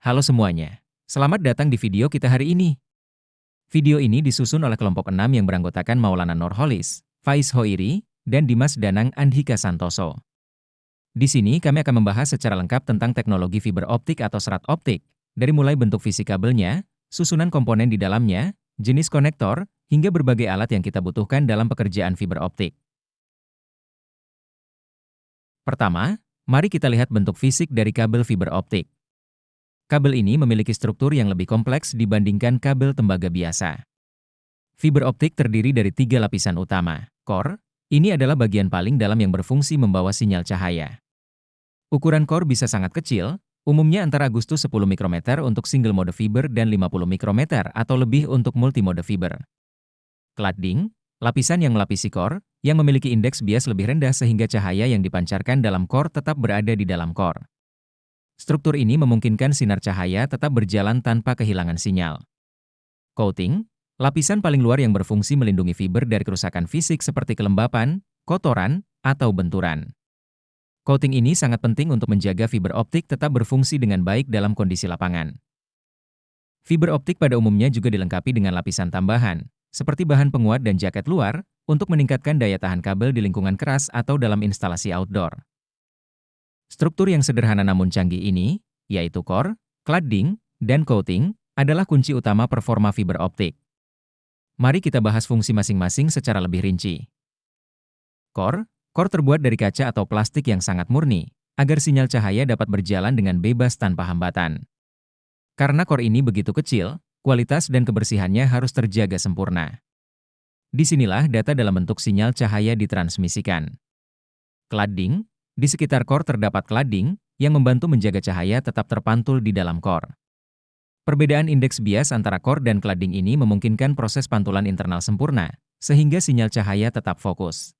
Halo semuanya, selamat datang di video kita hari ini. Video ini disusun oleh kelompok 6 yang beranggotakan Maulana Nurholis, Faiz Hoiri, dan Dimas Danang Andhika Santoso. Di sini kami akan membahas secara lengkap tentang teknologi fiber optik atau serat optik, dari mulai bentuk fisik kabelnya, susunan komponen di dalamnya, jenis konektor, hingga berbagai alat yang kita butuhkan dalam pekerjaan fiber optik. Pertama, mari kita lihat bentuk fisik dari kabel fiber optik. Kabel ini memiliki struktur yang lebih kompleks dibandingkan kabel tembaga biasa. Fiber optik terdiri dari 3 lapisan utama. Core, ini adalah bagian paling dalam yang berfungsi membawa sinyal cahaya. Ukuran core bisa sangat kecil, umumnya antara Agustus 10 mikrometer untuk single mode fiber dan 50 mikrometer atau lebih untuk multimode fiber. Cladding, lapisan yang melapisi core, yang memiliki indeks bias lebih rendah sehingga cahaya yang dipancarkan dalam core tetap berada di dalam core. Struktur ini memungkinkan sinar cahaya tetap berjalan tanpa kehilangan sinyal. Coating, lapisan paling luar yang berfungsi melindungi fiber dari kerusakan fisik seperti kelembapan, kotoran, atau benturan. Coating ini sangat penting untuk menjaga fiber optik tetap berfungsi dengan baik dalam kondisi lapangan. Fiber optik pada umumnya juga dilengkapi dengan lapisan tambahan, seperti bahan penguat dan jaket luar, untuk meningkatkan daya tahan kabel di lingkungan keras atau dalam instalasi outdoor. Struktur yang sederhana namun canggih ini, yaitu core, cladding, dan coating, adalah kunci utama performa fiber optik. Mari kita bahas fungsi masing-masing secara lebih rinci. Core terbuat dari kaca atau plastik yang sangat murni, agar sinyal cahaya dapat berjalan dengan bebas tanpa hambatan. Karena core ini begitu kecil, kualitas dan kebersihannya harus terjaga sempurna. Disinilah data dalam bentuk sinyal cahaya ditransmisikan. Cladding, di sekitar core terdapat cladding, yang membantu menjaga cahaya tetap terpantul di dalam core. Perbedaan indeks bias antara core dan cladding ini memungkinkan proses pantulan internal sempurna, sehingga sinyal cahaya tetap fokus.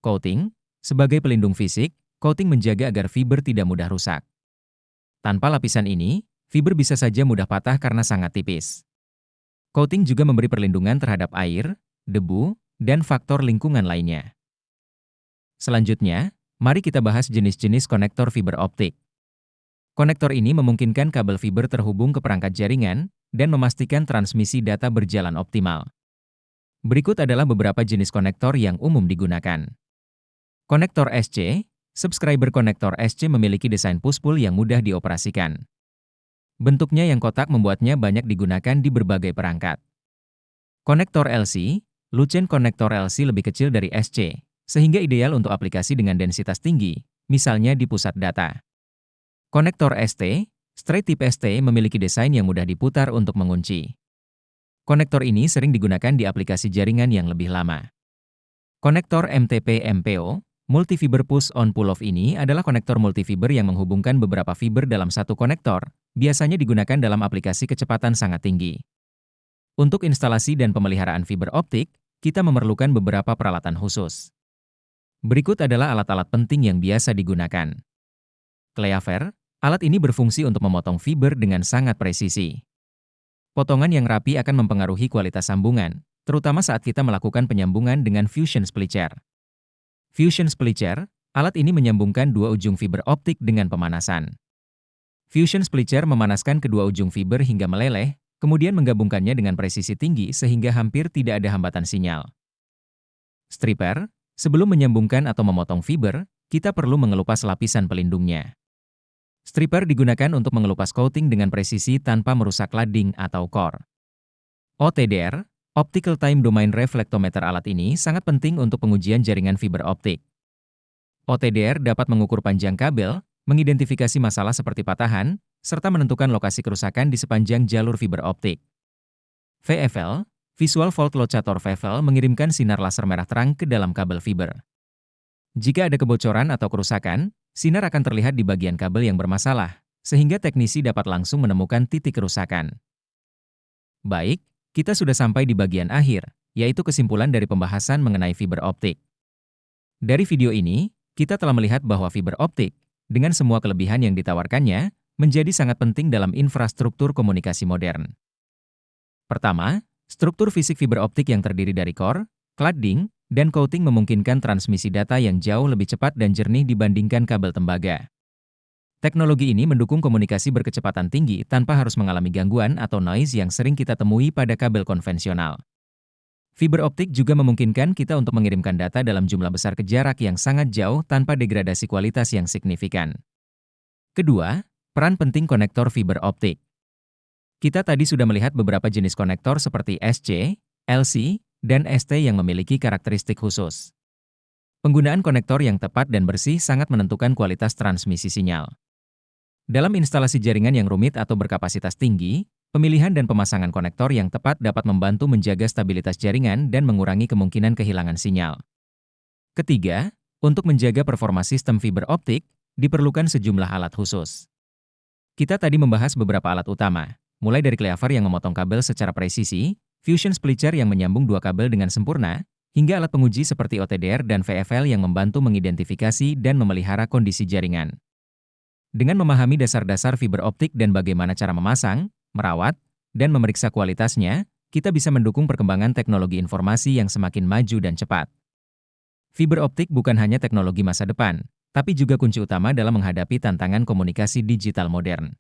Coating, sebagai pelindung fisik, coating menjaga agar fiber tidak mudah rusak. Tanpa lapisan ini, fiber bisa saja mudah patah karena sangat tipis. Coating juga memberi perlindungan terhadap air, debu, dan faktor lingkungan lainnya. Selanjutnya, mari kita bahas jenis-jenis konektor fiber optik. Konektor ini memungkinkan kabel fiber terhubung ke perangkat jaringan dan memastikan transmisi data berjalan optimal. Berikut adalah beberapa jenis konektor yang umum digunakan. Konektor SC, subscriber konektor SC memiliki desain push-pull yang mudah dioperasikan. Bentuknya yang kotak membuatnya banyak digunakan di berbagai perangkat. Konektor LC, Lucene konektor LC lebih kecil dari SC, sehingga ideal untuk aplikasi dengan densitas tinggi, misalnya di pusat data. Konektor ST, straight tip ST memiliki desain yang mudah diputar untuk mengunci. Konektor ini sering digunakan di aplikasi jaringan yang lebih lama. Konektor MTP-MPO, multifiber push-on pull-off ini adalah konektor multifiber yang menghubungkan beberapa fiber dalam satu konektor, biasanya digunakan dalam aplikasi kecepatan sangat tinggi. Untuk instalasi dan pemeliharaan fiber optik, kita memerlukan beberapa peralatan khusus. Berikut adalah alat-alat penting yang biasa digunakan. Cleaver, alat ini berfungsi untuk memotong fiber dengan sangat presisi. Potongan yang rapi akan mempengaruhi kualitas sambungan, terutama saat kita melakukan penyambungan dengan fusion splicer. Fusion splicer, alat ini menyambungkan dua ujung fiber optik dengan pemanasan. Fusion splicer memanaskan kedua ujung fiber hingga meleleh, kemudian menggabungkannya dengan presisi tinggi sehingga hampir tidak ada hambatan sinyal. Stripper, sebelum menyambungkan atau memotong fiber, kita perlu mengelupas lapisan pelindungnya. Stripper digunakan untuk mengelupas coating dengan presisi tanpa merusak cladding atau core. OTDR, Optical Time Domain Reflectometer, alat ini sangat penting untuk pengujian jaringan fiber optik. OTDR dapat mengukur panjang kabel, mengidentifikasi masalah seperti patahan, serta menentukan lokasi kerusakan di sepanjang jalur fiber optik. VFL, Visual Fault Locator VFL mengirimkan sinar laser merah terang ke dalam kabel fiber. Jika ada kebocoran atau kerusakan, sinar akan terlihat di bagian kabel yang bermasalah, sehingga teknisi dapat langsung menemukan titik kerusakan. Baik, kita sudah sampai di bagian akhir, yaitu kesimpulan dari pembahasan mengenai fiber optik. Dari video ini, kita telah melihat bahwa fiber optik, dengan semua kelebihan yang ditawarkannya, menjadi sangat penting dalam infrastruktur komunikasi modern. Pertama, struktur fisik fiber optik yang terdiri dari core, cladding, dan coating memungkinkan transmisi data yang jauh lebih cepat dan jernih dibandingkan kabel tembaga. Teknologi ini mendukung komunikasi berkecepatan tinggi tanpa harus mengalami gangguan atau noise yang sering kita temui pada kabel konvensional. Fiber optik juga memungkinkan kita untuk mengirimkan data dalam jumlah besar ke jarak yang sangat jauh tanpa degradasi kualitas yang signifikan. Kedua, peran penting konektor fiber optik. Kita tadi sudah melihat beberapa jenis konektor seperti SC, LC, dan ST yang memiliki karakteristik khusus. Penggunaan konektor yang tepat dan bersih sangat menentukan kualitas transmisi sinyal. Dalam instalasi jaringan yang rumit atau berkapasitas tinggi, pemilihan dan pemasangan konektor yang tepat dapat membantu menjaga stabilitas jaringan dan mengurangi kemungkinan kehilangan sinyal. Ketiga, untuk menjaga performa sistem fiber optik, diperlukan sejumlah alat khusus. Kita tadi membahas beberapa alat utama, mulai dari cleaver yang memotong kabel secara presisi, fusion splitter yang menyambung dua kabel dengan sempurna, hingga alat penguji seperti OTDR dan VFL yang membantu mengidentifikasi dan memelihara kondisi jaringan. Dengan memahami dasar-dasar fiber optik dan bagaimana cara memasang, merawat, dan memeriksa kualitasnya, kita bisa mendukung perkembangan teknologi informasi yang semakin maju dan cepat. Fiber optik bukan hanya teknologi masa depan, tapi juga kunci utama dalam menghadapi tantangan komunikasi digital modern.